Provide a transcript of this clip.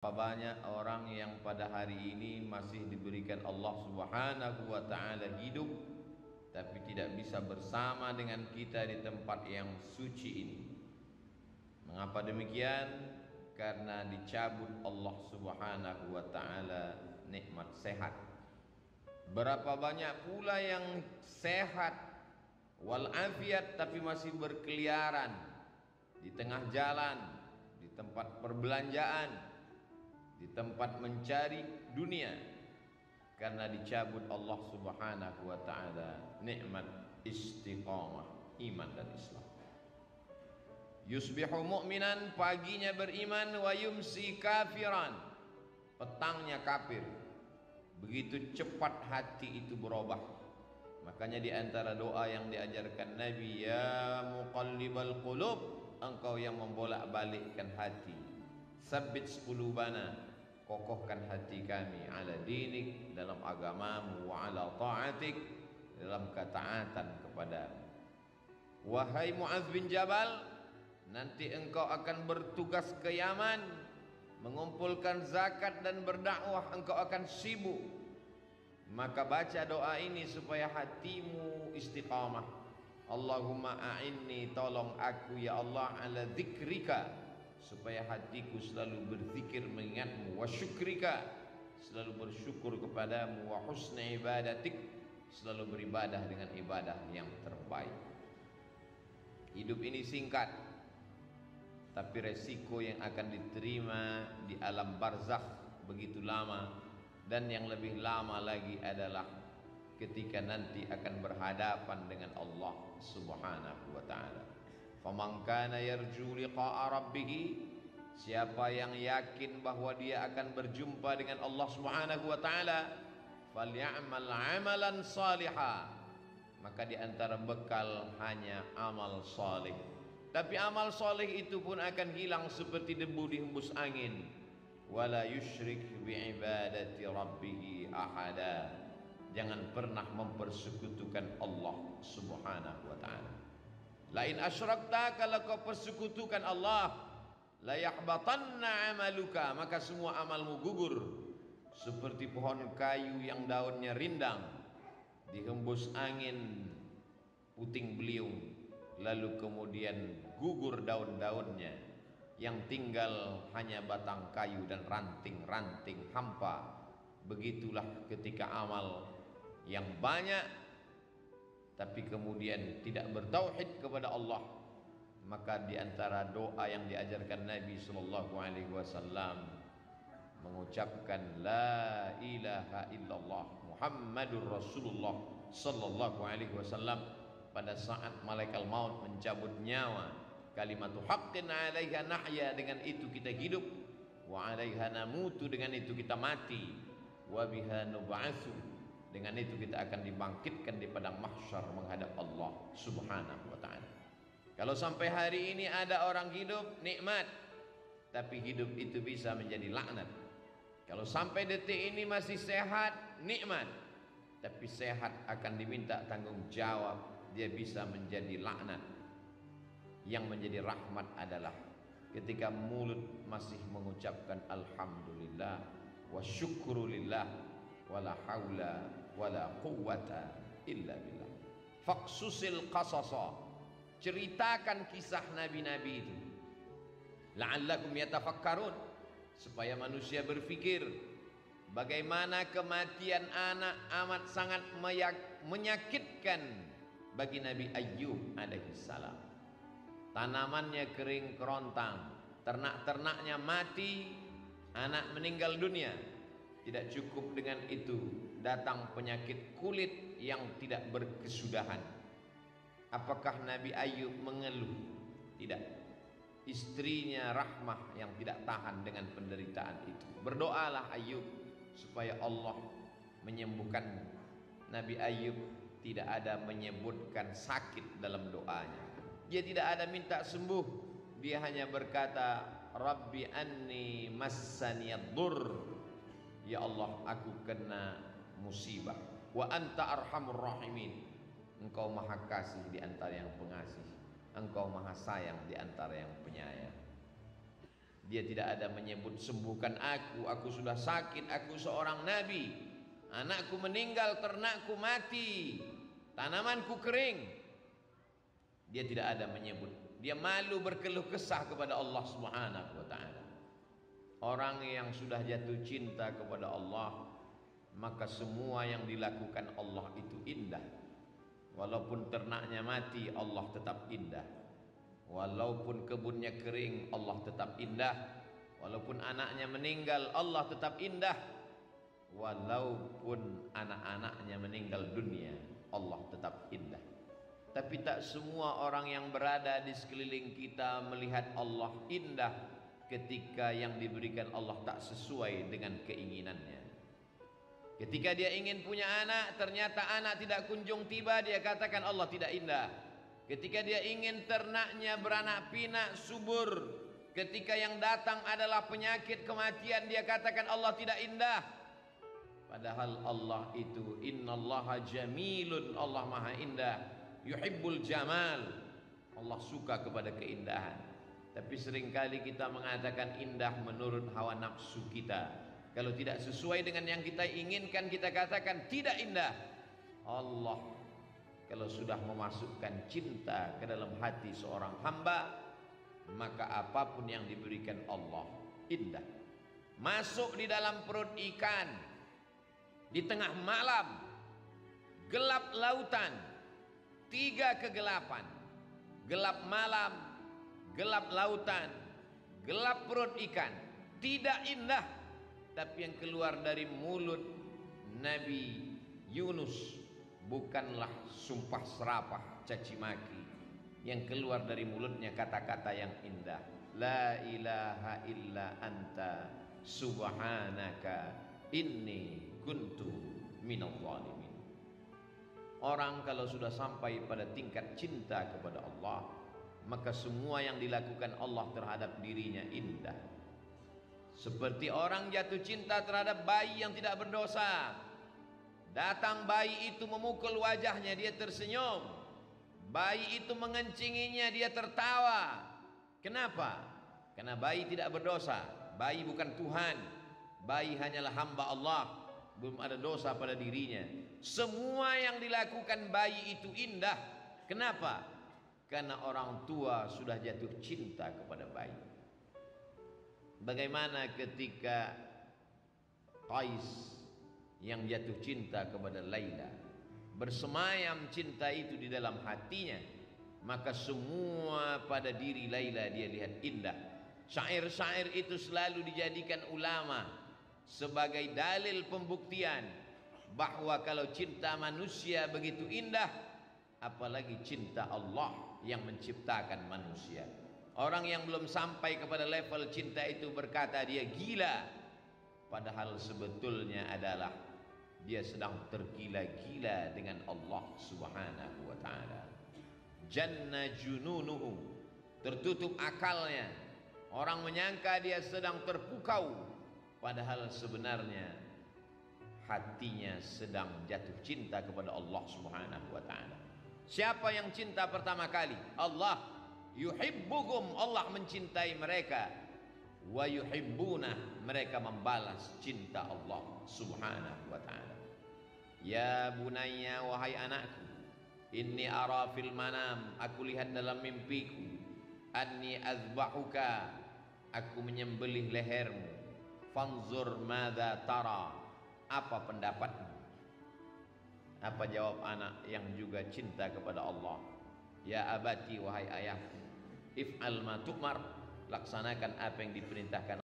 Banyak orang yang pada hari ini masih diberikan Allah Subhanahu wa taala hidup tapi tidak bisa bersama dengan kita di tempat yang suci ini. Mengapa demikian? Karena dicabut Allah Subhanahu wa taala nikmat sehat. Berapa banyak pula yang sehat walafiat tapi masih berkeliaran di tengah jalan, di tempat perbelanjaan, di tempat mencari dunia, karena dicabut Allah Subhanahu wa taala nikmat istiqamah iman dan Islam. Yusbihu mu'minan, paginya beriman, wa yumsi kafiran, petangnya kafir. Begitu cepat hati itu berubah. Makanya di antara doa yang diajarkan Nabi, ya muqallibal qulub, engkau yang membolak-balikkan hati, sabbit qulubana, kokohkan hati kami, ala dinik, dalam agamamu, wa ala ta'atik, dalam ketaatan kepadamu. Wahai Mu'adz bin Jabal, nanti engkau akan bertugas ke Yaman, mengumpulkan zakat dan berdakwah, engkau akan sibuk. Maka baca doa ini supaya hatimu istiqamah. Allahumma a'inni, tolong aku ya Allah, ala dzikrika, supaya hatiku selalu berzikir mengingatmu, wa syukrika, selalu bersyukur kepadamu, wa husni ibadatik, selalu beribadah dengan ibadah yang terbaik. Hidup ini singkat, tapi resiko yang akan diterima di alam barzakh begitu lama, dan yang lebih lama lagi adalah ketika nanti akan berhadapan dengan Allah Subhanahu wa ta'ala. Faman kana yarju liqa'a rabbih, siapa yang yakin bahwa dia akan berjumpa dengan Allah Subhanahu wa taala, falyamal 'amalan salihah, maka di antara bekal hanya amal saleh. Tapi amal saleh itu pun akan hilang seperti debu dihembus angin. Wala yusyrik bi'ibadati rabbih ahada, jangan pernah mempersekutukan Allah Subhanahu wa taala. Lain asyrakta, kalau kau persekutukan Allah, la yahbatanna amaluka, maka semua amalmu gugur. Seperti pohon kayu yang daunnya rindang, dihembus angin puting beliung, lalu kemudian gugur daun-daunnya, yang tinggal hanya batang kayu dan ranting-ranting hampa. Begitulah ketika amal yang banyak tapi kemudian tidak bertauhid kepada Allah, maka di antara doa yang diajarkan Nabi sallallahu alaihi wasallam mengucapkan la ilaha illallah Muhammadur Rasulullah sallallahu alaihi wasallam pada saat malaikat maut mencabut nyawa. Kalimatu haqqin 'alaiha nahya, dengan itu kita hidup, wa 'alaiha namutu, dengan itu kita mati, wa biha nub'atsu, dengan itu kita akan dibangkitkan di padang mahsyar menghadap Allah Subhanahu wa ta'ala. Kalau sampai hari ini ada orang hidup nikmat, tapi hidup itu bisa menjadi laknat. Kalau sampai detik ini masih sehat, nikmat, tapi sehat akan diminta tanggung jawab, dia bisa menjadi laknat. Yang menjadi rahmat adalah ketika mulut masih mengucapkan alhamdulillah wa syukrulillah wala haula wala quwwata illa billah. Faqsusil qasasa, ceritakan kisah nabi-nabi itu, la'allakum yatafakkarun, supaya manusia berfikir bagaimana kematian anak amat sangat menyakitkan bagi Nabi Ayyub alaihi salam. Tanamannya kering kerontang, ternak-ternaknya mati, anak meninggal dunia. Tidak cukup dengan itu, datang penyakit kulit yang tidak berkesudahan. Apakah Nabi Ayyub mengeluh? Tidak. Istrinya Rahmah yang tidak tahan dengan penderitaan itu. Berdoalah Ayyub supaya Allah menyembuhkan. Nabi Ayyub tidak ada menyebutkan sakit dalam doanya. Dia tidak ada minta sembuh. Dia hanya berkata, Rabbi anni massaniyad-dur, ya Allah, aku kena musibah. Wa anta arhamur rahimin, engkau maha kasih di antara yang pengasih, engkau maha sayang di antara yang penyayang. Dia tidak ada menyebut sembuhkan aku sudah sakit, aku seorang nabi, anakku meninggal, ternakku mati, tanamanku kering. Dia tidak ada menyebut. Dia malu berkeluh kesah kepada Allah Subhanahu wa taala. Orang yang sudah jatuh cinta kepada Allah, maka semua yang dilakukan Allah itu indah. Walaupun ternaknya mati, Allah tetap indah. Walaupun kebunnya kering, Allah tetap indah. Walaupun anaknya meninggal, Allah tetap indah. Walaupun anak-anaknya meninggal dunia, Allah tetap indah. Tapi tak semua orang yang berada di sekeliling kita melihat Allah indah ketika yang diberikan Allah tak sesuai dengan keinginannya. Ketika dia ingin punya anak, ternyata anak tidak kunjung tiba, dia katakan Allah tidak indah. Ketika dia ingin ternaknya beranak pinak subur, ketika yang datang adalah penyakit kematian, dia katakan Allah tidak indah. Padahal Allah itu innallaha jamilun, Allah maha indah, yuhibbul jamal, Allah suka kepada keindahan. Tapi seringkali kita mengatakan indah menurut hawa nafsu kita. Kalau tidak sesuai dengan yang kita inginkan, kita katakan tidak indah. Allah kalau sudah memasukkan cinta ke dalam hati seorang hamba, maka apapun yang diberikan Allah indah. Masuk di dalam perut ikan di tengah malam, gelap lautan, 3 kegelapan, gelap malam, gelap lautan, gelap perut ikan, tidak indah. Tapi yang keluar dari mulut Nabi Yunus bukanlah sumpah serapah caci maki. Yang keluar dari mulutnya kata-kata yang indah. La ilaha illa anta subhanaka inni kuntu minadh dhalimin. Orang kalau sudah sampai pada tingkat cinta kepada Allah, maka semua yang dilakukan Allah terhadap dirinya indah. Seperti orang jatuh cinta terhadap bayi yang tidak berdosa. Datang bayi itu memukul wajahnya, dia tersenyum. Bayi itu mengencinginya, dia tertawa. Kenapa? Karena bayi tidak berdosa. Bayi bukan Tuhan. Bayi hanyalah hamba Allah. Belum ada dosa pada dirinya. Semua yang dilakukan bayi itu indah. Kenapa? Karena orang tua sudah jatuh cinta kepada bayi. Bagaimana ketika Qais yang jatuh cinta kepada Laila, bersemayam cinta itu di dalam hatinya, maka semua pada diri Laila dia lihat indah. Syair-syair itu selalu dijadikan ulama sebagai dalil pembuktian bahwa kalau cinta manusia begitu indah, apalagi cinta Allah yang menciptakan manusia. Orang yang belum sampai kepada level cinta itu berkata dia gila, padahal sebetulnya adalah dia sedang tergila-gila dengan Allah Subhanahu wa taala. Janna jununuhu, tertutup akalnya. Orang menyangka dia sedang terpukau, padahal sebenarnya hatinya sedang jatuh cinta kepada Allah Subhanahu wa taala. Siapa yang cinta pertama kali? Allah. Yuhibbuhum, Allah mencintai mereka. Wa yuhibbuna, mereka membalas cinta Allah Subhanahu wa taala. Ya bunayya, wahai anakku, inni ara fil manam, aku lihat dalam mimpiku, anni azbahuka, aku menyembelih lehermu. Fanzur madza tara, apa pendapatmu? Apa jawab anak yang juga cinta kepada Allah? Ya abati, wahai ayahku, if'al ma tu'mar, laksanakan apa yang diperintahkan